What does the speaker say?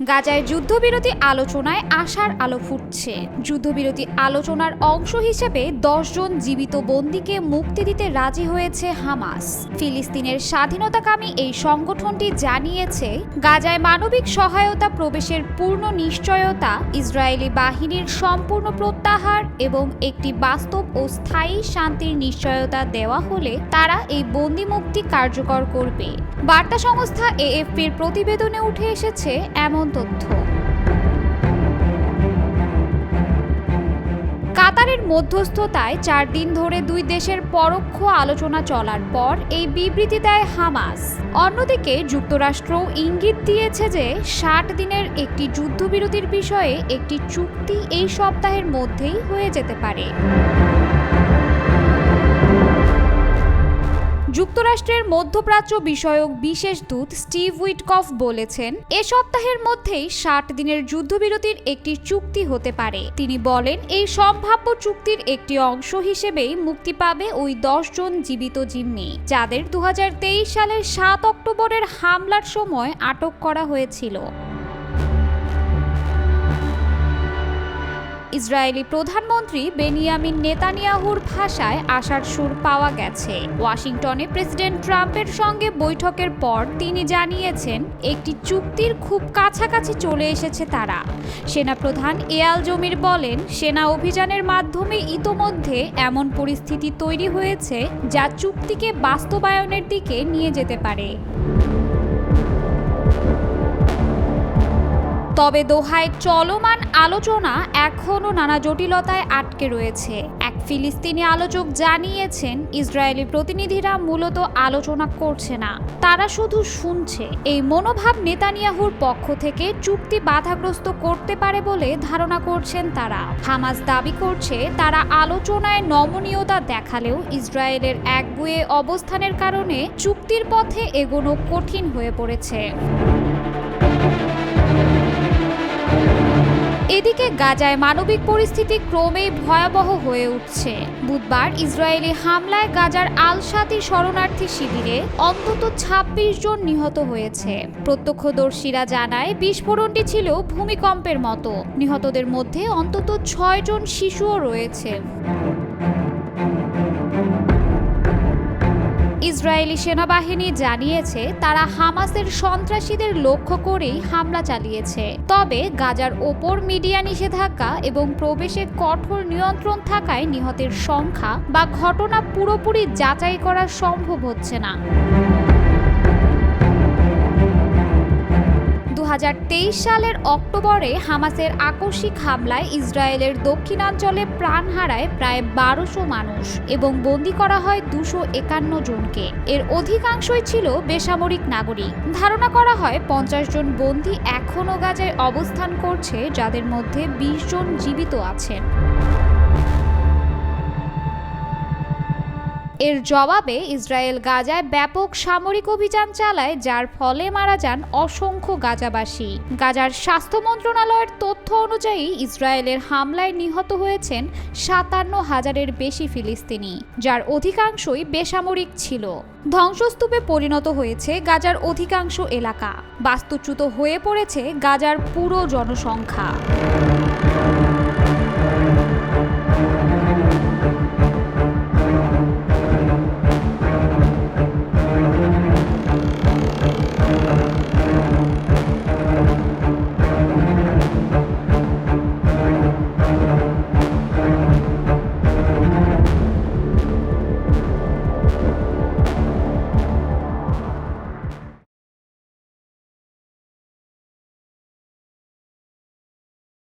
গাজায় যুদ্ধবিরতি আলোচনায় আশার আলো ফুটছে। যুদ্ধবিরতি আলোচনার অংশ হিসেবে 10 জন জীবিত বন্দীকে মুক্তি দিতে রাজি হয়েছে হামাস। ফিলিস্তিনের স্বাধীনতাকামী এই সংগঠনটি জানিয়েছে, গাজায় মানবিক সহায়তা প্রবেশের পূর্ণ নিশ্চয়তা, ইসরায়েলি বাহিনীর সম্পূর্ণ প্রত্যাহার এবং একটি বাস্তব ও স্থায়ী শান্তির নিশ্চয়তা দেওয়া হলে তারা এই বন্দী মুক্তি কার্যকর করবে। বার্তা সংস্থা এএফপির প্রতিবেদনে উঠে এসেছে এমন তথ্য। কাতারের মধ্যস্থতায় 4 দিন ধরে দুই দেশের পরোক্ষ আলোচনা চলার পর এই বিবৃতি দেয় হামাস। অন্যদিকে যুক্তরাষ্ট্র ইঙ্গিত দিয়েছে যে 60 দিনের একটি যুদ্ধবিরতির বিষয়ে একটি চুক্তি এই সপ্তাহের মধ্যেই হয়ে যেতে পারে। যুক্তরাষ্ট্রের মধ্যপ্রাচ্য বিষয়ক বিশেষ দূত স্টিভ উইটকফ বলেছেন, এ সপ্তাহের মধ্যেই 60 দিনের যুদ্ধবিরতির একটি চুক্তি হতে পারে। তিনি বলেন, এই সম্ভাব্য চুক্তির একটি অংশ হিসেবেই মুক্তি পাবে ওই 10 জন জীবিত জিম্মি, যাদের 2023 সালের 7 অক্টোবরের হামলার সময় আটক করা হয়েছিল। ইসরায়েলি প্রধানমন্ত্রী বেনিয়ামিন নেতানিয়াহুর ভাষায় আশার সুর পাওয়া গেছে। ওয়াশিংটনে প্রেসিডেন্ট ট্রাম্পের সঙ্গে বৈঠকের পর তিনি জানিয়েছেন, একটি চুক্তির খুব কাছাকাছি চলে এসেছে তারা। সেনাপ্রধান এয়াল জমির বলেন, সেনা অভিযানের মাধ্যমে ইতোমধ্যে এমন পরিস্থিতি তৈরি হয়েছে যা চুক্তিকে বাস্তবায়নের দিকে নিয়ে যেতে পারে। তবে দোহায় চলমান আলোচনা এখনও নানা জটিলতায় আটকে রয়েছে। এক ফিলিস্তিনি আলোচক জানিয়েছেন, ইসরায়েলি প্রতিনিধিরা মূলত আলোচনা করছে না, তারা শুধু শুনছে। এই মনোভাব নেতানিয়াহুর পক্ষ থেকে চুক্তি বাধাগ্রস্ত করতে পারে বলে ধারণা করছেন তারা। হামাস দাবি করছে, তারা আলোচনায় নমনীয়তা দেখালেও ইসরায়েলের একগুঁয়ে অবস্থানের কারণে চুক্তির পথে এগোনো কঠিন হয়ে পড়েছে। এদিকে গাজায় মানবিক পরিস্থিতি ক্রমেই ভয়াবহ হয়ে উঠছে। বুধবার ইসরায়েলি হামলায় গাজার আল-শাতি শরণার্থী শিবিরে অন্তত 26 জন নিহত হয়েছে। প্রত্যক্ষদর্শীরা জানায়, বিস্ফোরণটি ছিল ভূমিকম্পের মতো। নিহতদের মধ্যে অন্তত 6 জন শিশুও রয়েছে। ইসরায়েলি সেনাবাহিনী জানিয়েছে, তারা হামাসের সন্ত্রাসীদের লক্ষ্য করেই হামলা চালিয়েছে। তবে গাজার ওপর মিডিয়া নিষেধাজ্ঞা এবং প্রবেশে কঠোর নিয়ন্ত্রণ থাকায় নিহতের সংখ্যা বা ঘটনা পুরোপুরি যাচাই করা সম্ভব হচ্ছে না। 2023 সালের অক্টোবরে হামাসের আকস্মিক হামলায় ইসরায়েলের দক্ষিণাঞ্চলে প্রাণ হারায় প্রায় 1200 মানুষ এবং বন্দী করা হয় 251 জনকে। এর অধিকাংশই ছিল বেসামরিক নাগরিক। ধারণা করা হয় 50 জন বন্দী এখনও গাজায় অবস্থান করছে, যাদের মধ্যে 20 জন জীবিত আছেন। এর জবাবে ইসরায়েল গাজায় ব্যাপক সামরিক অভিযান চালায়, যার ফলে মারা যান অসংখ্য গাজাবাসী। গাজার স্বাস্থ্য মন্ত্রণালয়ের তথ্য অনুযায়ী ইসরায়েলের হামলায় নিহত হয়েছেন 57,000-এর বেশি ফিলিস্তিনি, যার অধিকাংশই বেসামরিক ছিল। ধ্বংসস্তূপে পরিণত হয়েছে গাজার অধিকাংশ এলাকা। বাস্তুচ্যুত হয়ে পড়েছে গাজার পুরো জনসংখ্যা।